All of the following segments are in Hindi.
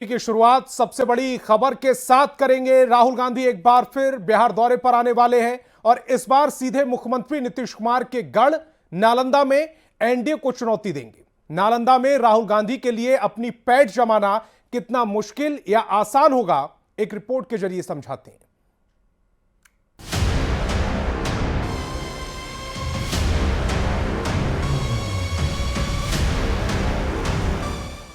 की शुरुआत सबसे बड़ी खबर के साथ करेंगे। राहुल गांधी एक बार फिर बिहार दौरे पर आने वाले हैं और इस बार सीधे मुख्यमंत्री नीतीश कुमार के गढ़ नालंदा में एनडीए को चुनौती देंगे। नालंदा में राहुल गांधी के लिए अपनी पैठ जमाना कितना मुश्किल या आसान होगा, एक रिपोर्ट के जरिए समझाते हैं।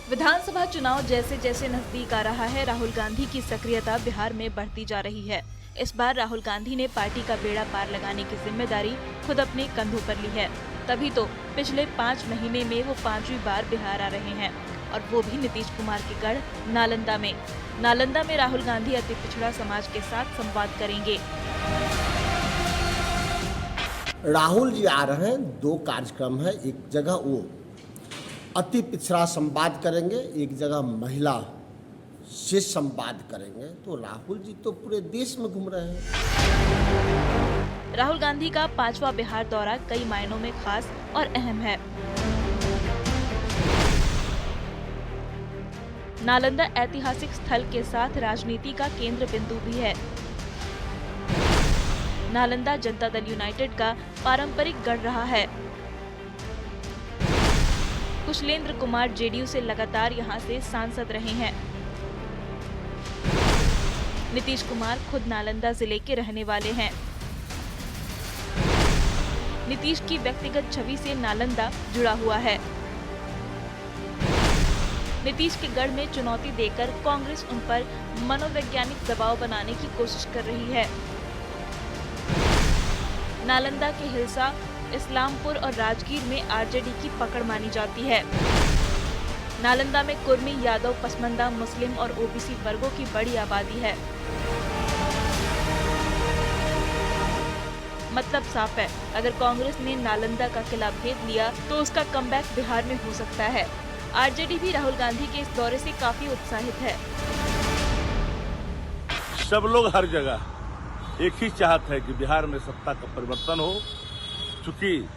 विधानसभा चुनाव जैसे जैसे नजदीक आ रहा है, राहुल गांधी की सक्रियता बिहार में बढ़ती जा रही है। इस बार राहुल गांधी ने पार्टी का बेड़ा पार लगाने की जिम्मेदारी खुद अपने कंधों पर ली है। तभी तो पिछले 5 महीने में वो 5वीं बार बिहार आ रहे हैं और वो भी नीतीश कुमार के गढ़ नालंदा में। नालंदा में राहुल गांधी अति पिछड़ा समाज के साथ संवाद करेंगे। राहुल जी आ रहे हैं, 2 कार्यक्रम है। एक जगह वो अति पिछड़ा संवाद करेंगे, एक जगह महिला से संवाद करेंगे। तो राहुल जी तो पूरे देश में घूम रहे हैं। राहुल गांधी का 5वां बिहार दौरा कई मायनों में खास और अहम है। नालंदा ऐतिहासिक स्थल के साथ राजनीति का केंद्र बिंदु भी है। नालंदा जनता दल यूनाइटेड का पारंपरिक गढ़ रहा है। कुशलेंद्र कुमार जेडीयू से लगातार यहां से सांसद रहे हैं। नीतीश कुमार खुद नालंदा जिले के रहने वाले हैं। नीतीश की व्यक्तिगत छवि से नालंदा जुड़ा हुआ है। नीतीश के गढ़ में चुनौती देकर कांग्रेस उन पर मनोवैज्ञानिक दबाव बनाने की कोशिश कर रही है। नालंदा के हिलसा, इस्लामपुर और राजगीर में आरजेडी की पकड़ मानी जाती है। नालंदा में कुर्मी, यादव, पसमंदा, मुस्लिम और ओबीसी वर्गों की बड़ी आबादी है। मतलब साफ है, अगर कांग्रेस ने नालंदा का किला भेद लिया तो उसका कमबैक बिहार में हो सकता है। आरजेडी भी राहुल गांधी के इस दौरे से काफी उत्साहित है। सब लोग हर जगह एक ही चाहत है कि बिहार में सत्ता का परिवर्तन हो, क्योंकि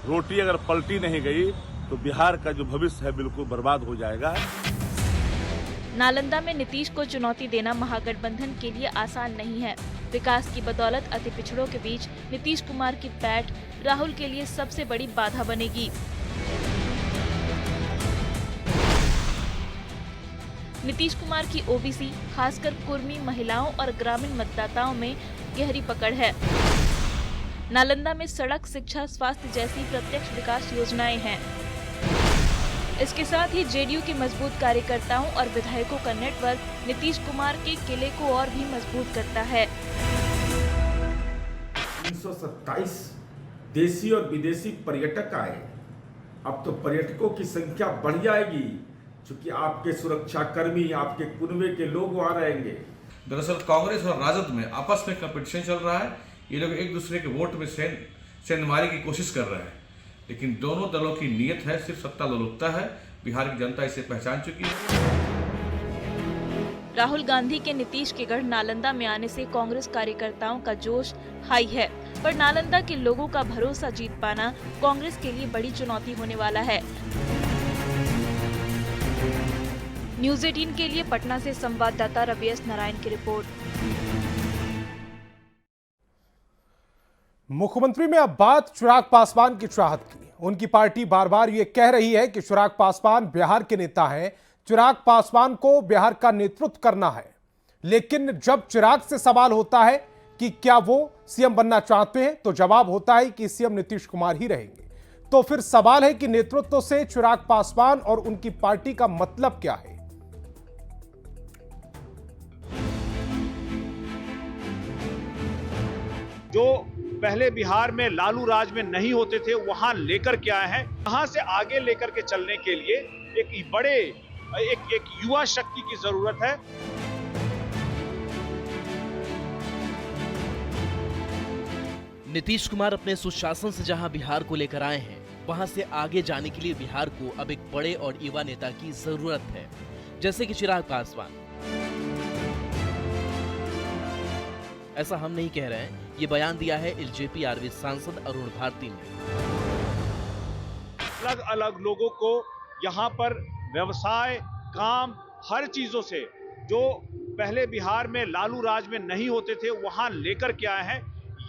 रोटी अगर पलटी नहीं गई तो बिहार का जो भविष्य है बिल्कुल बर्बाद हो जाएगा। नालंदा में नीतीश को चुनौती देना महागठबंधन के लिए आसान नहीं है। विकास की बदौलत अति पिछड़ों के बीच नीतीश कुमार की पैठ राहुल के लिए सबसे बड़ी बाधा बनेगी। नीतीश कुमार की ओबीसी, खासकर कुर्मी, महिलाओं और ग्रामीण मतदाताओं में गहरी पकड़ है। नालंदा में सड़क, शिक्षा, स्वास्थ्य जैसी प्रत्यक्ष विकास योजनाएं हैं। इसके साथ ही जेडीयू के मजबूत कार्यकर्ताओं और विधायकों का नेटवर्क नीतीश कुमार के किले को और भी मजबूत करता है। 327 देशी और विदेशी पर्यटक आए। अब तो पर्यटकों की संख्या बढ़ जाएगी, क्योंकि आपके सुरक्षा कर्मी, आपके कुनबे के लोग वहाँ रहेंगे। दरअसल कांग्रेस और राजद में आपस में कंपटीशन चल रहा है। ये लोग एक दूसरे के वोट में सेंधमारी की कोशिश कर रहे हैं, लेकिन दोनों दलों की नीयत है सिर्फ सत्ता लोलुपता है। बिहार की जनता इसे पहचान चुकी है। राहुल गांधी के नीतीश के गढ़ नालंदा में आने से कांग्रेस कार्यकर्ताओं का जोश हाई है, पर नालंदा के लोगों का भरोसा जीत पाना कांग्रेस के लिए बड़ी चुनौती होने वाला है। न्यूज़ 18 के लिए पटना से संवाददाता रवि एस नारायण की रिपोर्ट। मुख्यमंत्री में अब बात चिराग पासवान की चाहत की। उनकी पार्टी बार बार ये कह रही है कि चिराग पासवान बिहार के नेता हैं, चिराग पासवान को बिहार का नेतृत्व करना है। लेकिन जब चिराग से सवाल होता है कि क्या वो सीएम बनना चाहते हैं, तो जवाब होता है कि सीएम नीतीश कुमार ही रहेंगे। तो फिर सवाल है कि नेतृत्व से चिराग पासवान और उनकी पार्टी का मतलब क्या है। जो पहले बिहार में लालू राज में नहीं होते थे, वहां लेकर के आए हैं। यहां से आगे लेकर के चलने के लिए एक युवा शक्ति की जरूरत है। नीतीश कुमार अपने सुशासन से जहां बिहार को लेकर आए हैं, वहां से आगे जाने के लिए बिहार को अब एक बड़े और युवा नेता की जरूरत है, जैसे कि चिराग पासवान। ऐसा हम नहीं कह रहे हैं, ये बयान दिया है एलजेपी आरवी सांसद अरुण भारती ने। अलग अलग लोगों को यहाँ पर व्यवसाय, काम हर चीजों से जो पहले बिहार में लालू राज में नहीं होते थे वहां लेकर के आए हैं।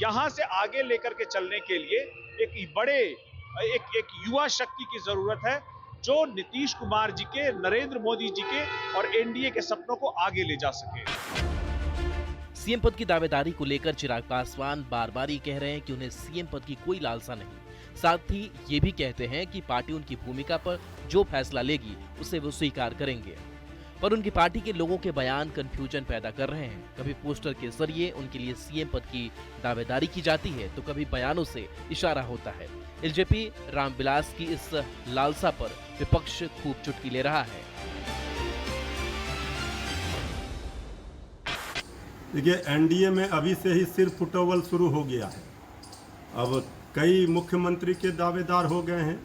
यहां से आगे लेकर के चलने के लिए एक युवा शक्ति की जरूरत है जो नीतीश कुमार जी के, नरेंद्र मोदी जी के और एनडीए के सपनों को आगे ले जा सके। सीएम पद की दावेदारी को लेकर चिराग पासवान बार बार ये कह रहे हैं कि उन्हें सीएम पद की कोई लालसा नहीं। साथ ही ये भी कहते हैं कि पार्टी उनकी भूमिका पर जो फैसला लेगी उसे वो स्वीकार करेंगे। पर उनकी पार्टी के लोगों के बयान कंफ्यूजन पैदा कर रहे हैं। कभी पोस्टर के जरिए उनके लिए सीएम पद की दावेदारी की जाती है तो कभी बयानों से इशारा होता है। एलजेपी रामविलास की इस लालसा पर विपक्ष खूब चुटकी ले रहा है। देखिए, एनडीए में अभी से ही सिर फुटोवल शुरू हो गया है। अब कई मुख्यमंत्री के दावेदार हो गए हैं।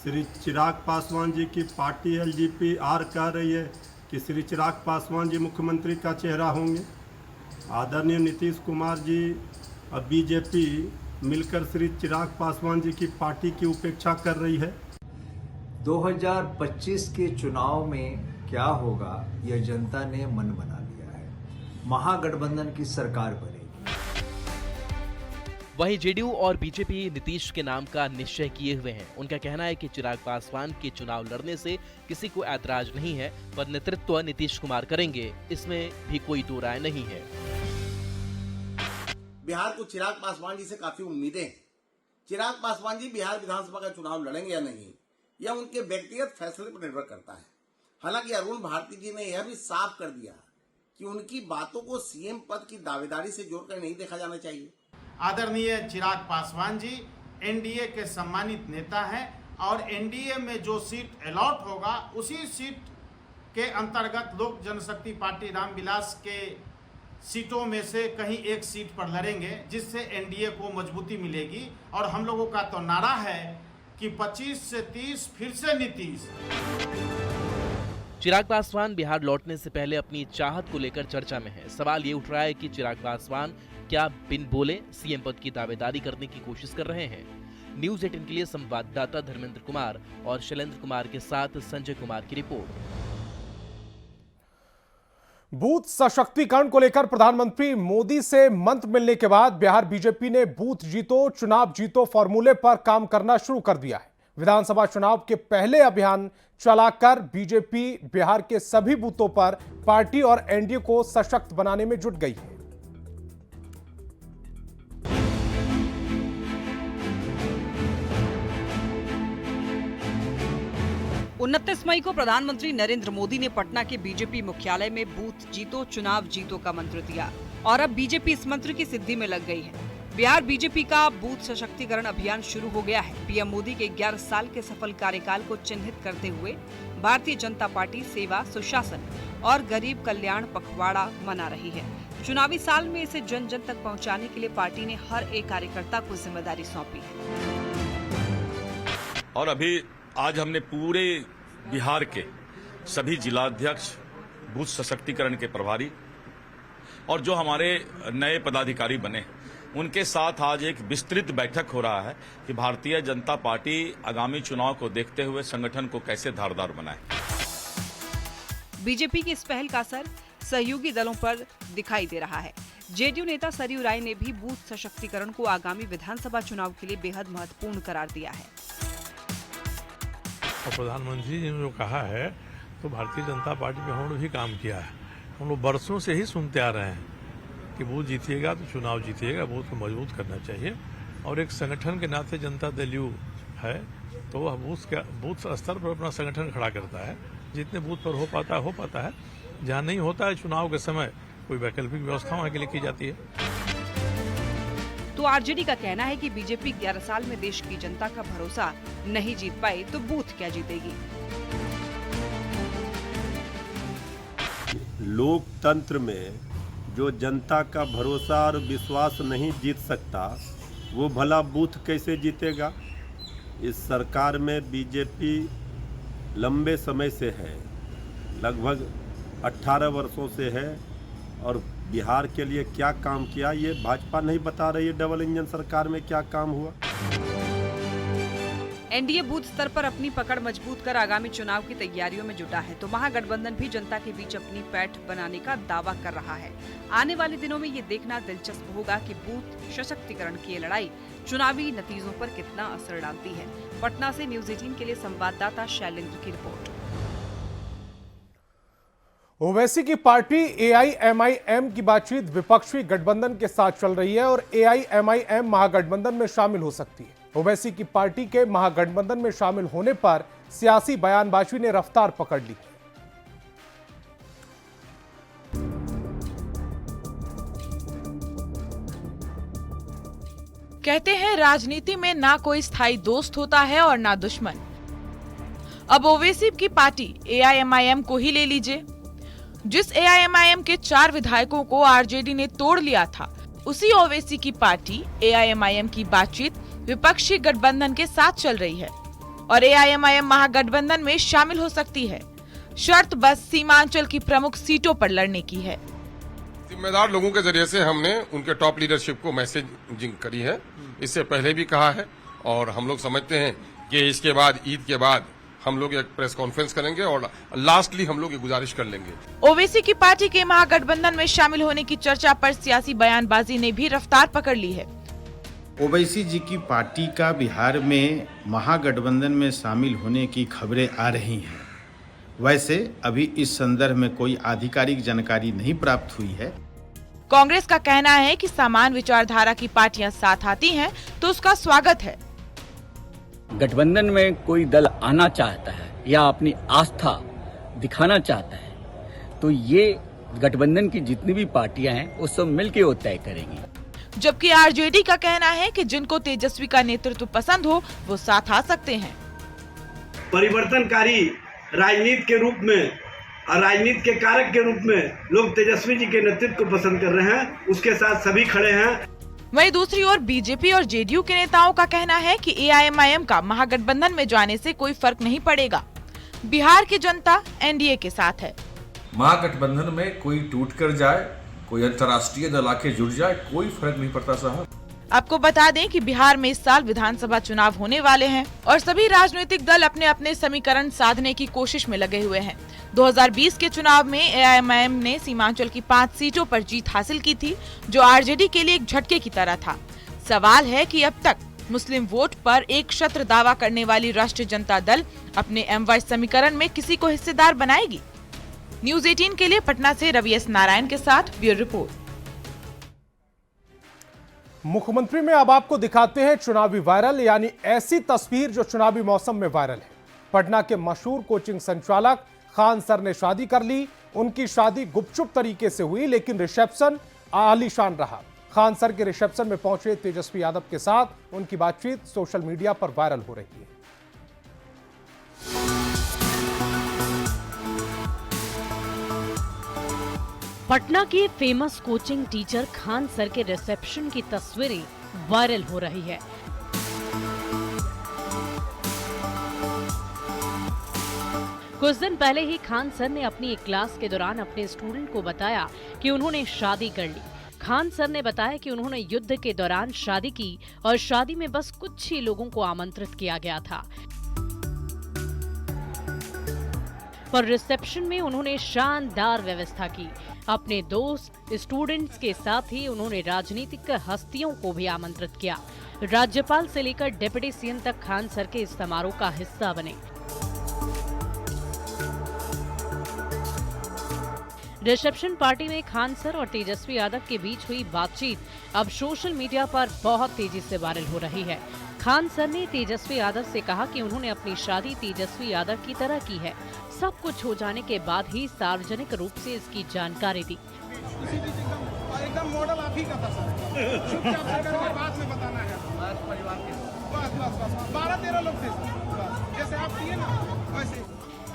श्री चिराग पासवान जी की पार्टी एलजेपी कह रही है कि श्री चिराग पासवान जी मुख्यमंत्री का चेहरा होंगे। आदरणीय नीतीश कुमार जी और बीजेपी मिलकर श्री चिराग पासवान जी की पार्टी की उपेक्षा कर रही है। 2025 के चुनाव में क्या होगा यह जनता ने मन बना लिया है। महागठबंधन की सरकार बनेगी। वहीं जेडीयू और बीजेपी नीतीश के नाम का निश्चय किए हुए हैं। उनका कहना है कि चिराग पासवान के चुनाव लड़ने से किसी को ऐतराज नहीं है, पर नेतृत्व नीतीश कुमार करेंगे, इसमें भी कोई दो राय नहीं है। बिहार को चिराग पासवान जी से काफी उम्मीदें हैं। चिराग पासवान जी बिहार विधानसभा का चुनाव लड़ेंगे या नहीं, यह उनके व्यक्तिगत फैसले पर निर्भर करता है। हालांकि अरुण भारती जी ने यह भी साफ कर दिया कि उनकी बातों को सीएम पद की दावेदारी से जोड़कर नहीं देखा जाना चाहिए। आदरणीय चिराग पासवान जी एनडीए के सम्मानित नेता हैं और एनडीए में जो सीट अलॉट होगा उसी सीट के अंतर्गत लोक जनशक्ति पार्टी रामविलास के सीटों में से कहीं एक सीट पर लड़ेंगे, जिससे एनडीए को मजबूती मिलेगी। और हम लोगों का तो नारा है कि 25 से 30 फिर से नीतीश। चिराग पासवान बिहार लौटने से पहले अपनी चाहत को लेकर चर्चा में है। सवाल ये उठ रहा है कि चिराग पासवान क्या बिन बोले सीएम पद की दावेदारी करने की कोशिश कर रहे हैं। न्यूज़ 18 के लिए संवाददाता धर्मेंद्र कुमार और शैलेंद्र कुमार के साथ संजय कुमार की रिपोर्ट। बूथ सशक्तिकरण को लेकर प्रधानमंत्री मोदी से मंत्र मिलने के बाद बिहार बीजेपी ने बूथ जीतो चुनाव जीतो फॉर्मूले पर काम करना शुरू कर दिया है। विधानसभा चुनाव के पहले अभियान चलाकर बीजेपी बिहार के सभी बूथों पर पार्टी और एनडीए को सशक्त बनाने में जुट गई है। 29 मई को प्रधानमंत्री नरेंद्र मोदी ने पटना के बीजेपी मुख्यालय में बूथ जीतो चुनाव जीतो का मंत्र दिया और अब बीजेपी इस मंत्र की सिद्धि में लग गई है। बिहार बीजेपी का बूथ सशक्तिकरण अभियान शुरू हो गया है। पीएम मोदी के 11 साल के सफल कार्यकाल को चिन्हित करते हुए भारतीय जनता पार्टी सेवा, सुशासन और गरीब कल्याण पखवाड़ा मना रही है। चुनावी साल में इसे जन जन तक पहुंचाने के लिए पार्टी ने हर एक कार्यकर्ता को जिम्मेदारी सौंपी है। और अभी आज हमने पूरे बिहार के सभी जिलाध्यक्ष, बूथ सशक्तिकरण के प्रभारी और जो हमारे नए पदाधिकारी बने उनके साथ आज एक विस्तृत बैठक हो रहा है कि भारतीय जनता पार्टी आगामी चुनाव को देखते हुए संगठन को कैसे धारदार बनाए। बीजेपी की इस पहल का असर सहयोगी दलों पर दिखाई दे रहा है। जेडीयू नेता सरयू राय ने भी बूथ सशक्तिकरण को आगामी विधानसभा चुनाव के लिए बेहद महत्वपूर्ण करार दिया है। और प्रधानमंत्री जी ने जो कहा है तो भारतीय जनता पार्टी में हमने भी काम किया है। हम लोग बरसों से ही सुनते आ रहे हैं कि बूथ जीतिएगा तो चुनाव जीतिएगा, बूथ को मजबूत करना चाहिए। और एक संगठन के नाते जनता दल यू है तो वह बूथ स्तर पर अपना संगठन खड़ा करता है। जितने बूथ पर हो पाता है। जहाँ नहीं होता है चुनाव के समय कोई वैकल्पिक व्यवस्था वहाँ के लिए की जाती है। तो आरजेडी का कहना है कि बीजेपी 11 साल में देश की जनता का भरोसा नहीं जीत पाई तो बूथ क्या जीतेगी। लोकतंत्र में जो जनता का भरोसा और विश्वास नहीं जीत सकता वो भला बूथ कैसे जीतेगा। इस सरकार में बीजेपी लंबे समय से है, लगभग 18 वर्षों से है और बिहार के लिए क्या काम किया ये भाजपा नहीं बता रही है। डबल इंजन सरकार में क्या काम हुआ। एनडीए बूथ स्तर पर अपनी पकड़ मजबूत कर आगामी चुनाव की तैयारियों में जुटा है, तो महागठबंधन भी जनता के बीच अपनी पैठ बनाने का दावा कर रहा है। आने वाले दिनों में ये देखना दिलचस्प होगा कि बूथ सशक्तिकरण की ये लड़ाई चुनावी नतीजों पर कितना असर डालती है। पटना से न्यूज 18 के लिए संवाददाता शैलेंद्र की रिपोर्ट। ओवैसी की पार्टी एआईएमआईएम की बातचीत विपक्षी गठबंधन के साथ चल रही है और एआईएमआईएम महागठबंधन में शामिल हो सकती है। ओवैसी की पार्टी के महागठबंधन में शामिल होने पर सियासी बयानबाजी ने रफ्तार पकड़ ली। कहते हैं राजनीति में ना कोई स्थायी दोस्त होता है और ना दुश्मन। अब ओवैसी की पार्टी एआईएमआईएम को ही ले लीजिए। जिस एआईएमआईएम के 4 विधायकों को आरजेडी ने तोड़ लिया था, उसी ओवैसी की पार्टी एआईएमआईएम की बातचीत विपक्षी गठबंधन के साथ चल रही है और एआईएमआईएम महागठबंधन में शामिल हो सकती है। शर्त बस सीमांचल की प्रमुख सीटों पर लड़ने की है। जिम्मेदार लोगों के जरिए से हमने उनके टॉप लीडरशिप को मैसेजिंग करी है। इससे पहले भी कहा है और हम लोग समझते हैं कि इसके बाद ईद के बाद हम लोग एक प्रेस कॉन्फ्रेंस करेंगे और लास्टली हम लोग ये गुजारिश कर लेंगे। ओवैसी की पार्टी के महागठबंधन में शामिल होने की चर्चा पर सियासी बयानबाजी ने भी रफ्तार पकड़ ली है। ओवैसी जी की पार्टी का बिहार में महागठबंधन में शामिल होने की खबरें आ रही हैं। वैसे अभी इस संदर्भ में कोई आधिकारिक जानकारी नहीं प्राप्त हुई है। कांग्रेस का कहना है कि समान विचारधारा की पार्टियां साथ आती हैं तो उसका स्वागत है। गठबंधन में कोई दल आना चाहता है या अपनी आस्था दिखाना चाहता है तो ये गठबंधन की जितनी भी पार्टियां हैं वो सब मिलकर वो तय करेंगी। जबकि आरजेडी का कहना है कि जिनको तेजस्वी का नेतृत्व पसंद हो वो साथ आ सकते हैं। परिवर्तनकारी राजनीति के रूप में और राजनीति के कारक के रूप में लोग तेजस्वी जी के नेतृत्व को पसंद कर रहे हैं, उसके साथ सभी खड़े हैं। वहीं दूसरी ओर बीजेपी और जेडीयू के नेताओं का कहना है कि एआईएमआईएम का महागठबंधन में जाने से कोई फर्क नहीं पड़ेगा। बिहार की जनता एनडीए के साथ है। महागठबंधन में कोई टूट कर जाए, कोई अंतर्राष्ट्रीय दल आके जुड़ जाए, कोई फर्क नहीं पड़ता साहब। आपको बता दें कि बिहार में इस साल विधानसभा चुनाव होने वाले हैं और सभी राजनीतिक दल अपने अपने समीकरण साधने की कोशिश में लगे हुए हैं। 2020 के चुनाव में एआईएमआईएम ने सीमांचल की 5 सीटों पर जीत हासिल की थी, जो आरजेडी के लिए एक झटके की तरह था। सवाल है कि अब तक मुस्लिम वोट पर एक छत्र दावा करने वाली राष्ट्रीय जनता दल अपने एमवाई समीकरण में किसी को हिस्सेदार बनाएगी। न्यूज 18 के लिए पटना से रवि एस नारायण के साथ ब्यूरो रिपोर्ट। मुख्यमंत्री में अब आपको दिखाते हैं चुनावी वायरल, यानी ऐसी तस्वीर जो चुनावी मौसम में वायरल है। पटना के मशहूर कोचिंग संचालक खान सर ने शादी कर ली। उनकी शादी गुपचुप तरीके से हुई, लेकिन रिसेप्शन आलीशान रहा। खान सर के रिसेप्शन में पहुंचे तेजस्वी यादव के साथ उनकी बातचीत सोशल मीडिया पर वायरल हो रही है। पटना के famous coaching teacher Khan sir के रिसेप्शन की तस्वीरें वायरल हो रही है। कुछ दिन पहले ही खान सर ने अपनी एक क्लास के दौरान अपने स्टूडेंट को बताया कि उन्होंने शादी कर ली। खान सर ने बताया कि उन्होंने युद्ध के दौरान शादी की और शादी में बस कुछ ही लोगों को आमंत्रित किया गया था, पर रिसेप्शन में उन्होंने शानदार व्यवस्था की। अपने दोस्त स्टूडेंट्स के साथ ही उन्होंने राजनीतिक हस्तियों को भी आमंत्रित किया। राज्यपाल से लेकर डिप्टी सीएम तक खान सर के इस समारोह का हिस्सा बने। रिसेप्शन पार्टी में खान सर और तेजस्वी यादव के बीच हुई बातचीत अब सोशल मीडिया पर बहुत तेजी से वायरल हो रही है। खान सर ने तेजस्वी यादव से कहा कि उन्होंने अपनी शादी तेजस्वी यादव की तरह की है। सब कुछ हो जाने के बाद ही सार्वजनिक रूप से इसकी जानकारी दी। एकदम मॉडल आप ही का था सर, चुपचाप से करके बाद में बताना है। बस 12-13 लोग थे सर, जैसे आप किए ना वैसे।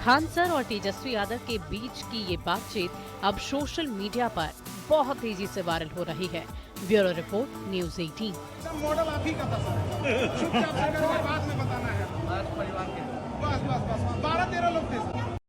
खान सर और तेजस्वी यादव के बीच की ये बातचीत अब सोशल मीडिया पर बहुत तेजी से वायरल हो रही है। Bureau report, news 18। एकदम मॉडल आप ही का था सर, चुपचाप से करके बाद में बताना है। बस 12-13 लोग थे सर।